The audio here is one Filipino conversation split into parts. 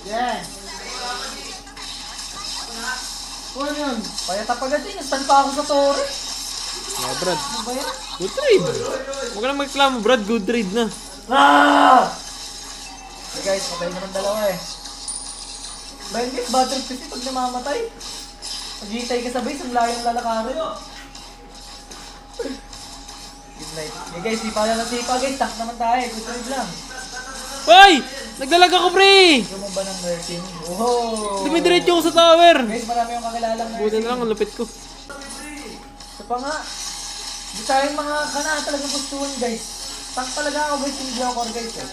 Yan. Ano yun? Payata pa gating, stand pa ako sa tore. Yeah, Brad. Ano ba yan? Good trade. Huwag ka na magreklamo, Brad. Good trade na. Ah! Hey guys, patay naman dalawa eh. Bayan guys, battle kasi pag namamatay. Maghihintay ka sa base, ang layong lalakarin. Good night. Hey guys, sipa na ng sipa guys, tank naman tayo. Good trade lang. Hoy! Nagdalag ako, pre! Gusto mo ba ng nursing? Oh! Dumidiretso ako sa tower. Guys, marami yung kakilalang nursing. Buti na lang, ang lupit ko. Ito pa nga. Hindi tayong mga kana talagang gustuhan guys. Tank talaga ako guys, hindi ako core guys eh.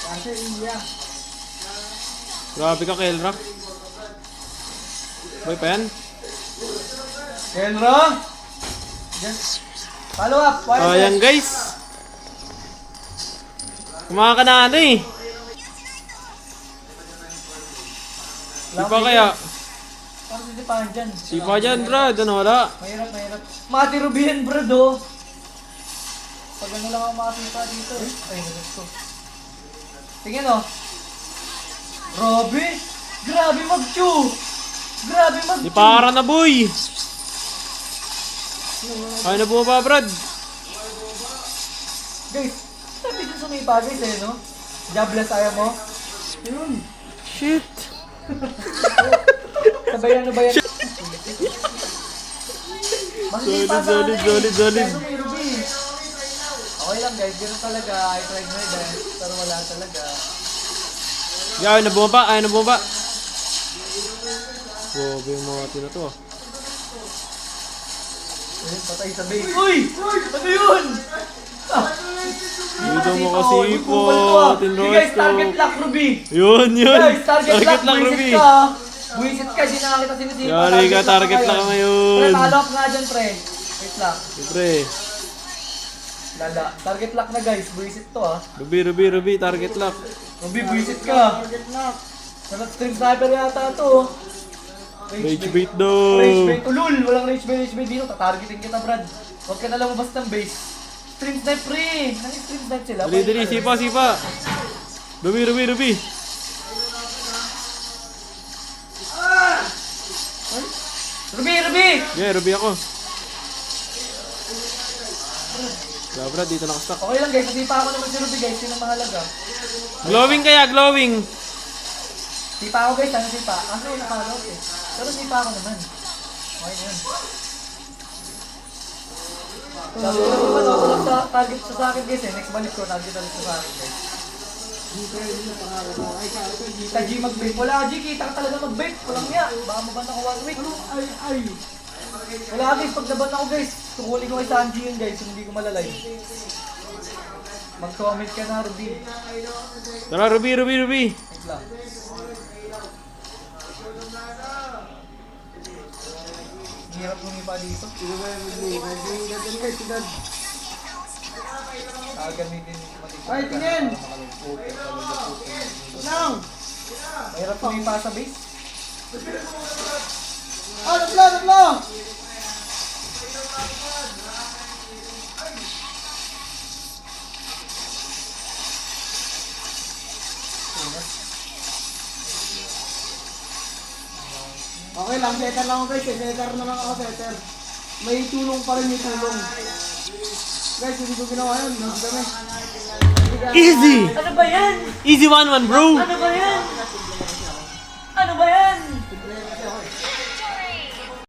Kasi iya. Grabe ka, Kelra. Boy pa yan? Kenro! Just follow up. Oh, yan guys. Kumakan ka na ano eh. Sipa kaya? Parang sisipahan dyan. Sipa dyan, Brad. Ano, wala? Mahirap, mahirap. Mati Rubian, bro, do. Pag ano lang ako makasipa dito. Ay, nagas ko. Tingnan oh. Grabe! Grabe mag-chew! Grabe mag-chew! Di para na, boy. Kaya na bumaba, Brad. Guys, sabi dyan sumipa guys eh, no? Jobless ayaw mo? Yun. Shit. Sabayan na ba yan? Makisipa sana Solid, eh. solid, solid. Kaya may Ruby. Okay lang guys, ganoon talaga. I tried my best, pero wala talaga. Ayaw na bumaba, ayaw na bumaba. Grabe yung mga atin na to ah. Ayun, patay sa base. Uy! Ano yun? Dito mo kasi po, tinroll guys, to. target lock Ruby. Yun, yun. Guys, target lock, lang, buwisit Ruby. ka. Buwisit ka, di nakakita sinisipa. Yari ka, target lock ngayon. Pre, follow up nga dyan, pre. Wait lang. Siyempre. Lala. Target lock na guys, buwisit to ah. Ruby, target lock. Ruby, buwisit ka. Walang stream sniper yata to. Rage bait daw. Rage bait. Ulul, walang rage bait dito. Tatargetin kita, Brad. Huwag ka na lumabas ng base. Stream snipe, pre. Nang-stream snipe sila. Dali, sipa. Ruby. Ruby! Yeah, Ruby ako. Brad, dito nakastock. Okay lang guys, nasipa ako naman si Ruby guys. Yun ang mahalaga. Glowing kaya, glowing. Sipa ako guys, ano sipa? Kasi nakalog eh. Pero sipa ako naman. Okay na yun. Sabi ko naman ako lang sa target sa akin guys eh. Next balik ko, target ulit sa akin guys. Kita G mag-bait. Wala G, kita ka talaga mag-bait. Walang niya. Baka maban ako 1 week. Wala guys, pag naban ako guys. Tukulin ko kay Sanji yun guys, hindi ko malalay. Mag-comment ka na Ruby. Tara, Ruby. Wait lang. Hirap lumipa dito. Gagamitin matipid. Ay, tingin! Nang! Mahirap lumipa sa base. Natlo! Okay lang, setter lang ako guys. Setter naman ako, setter. May tulong pa rin yung tulong. Guys, hindi ko ginawa yun. Hindi kami. Easy! Ano ba yan? Easy 1-1, bro. Ano ba yan?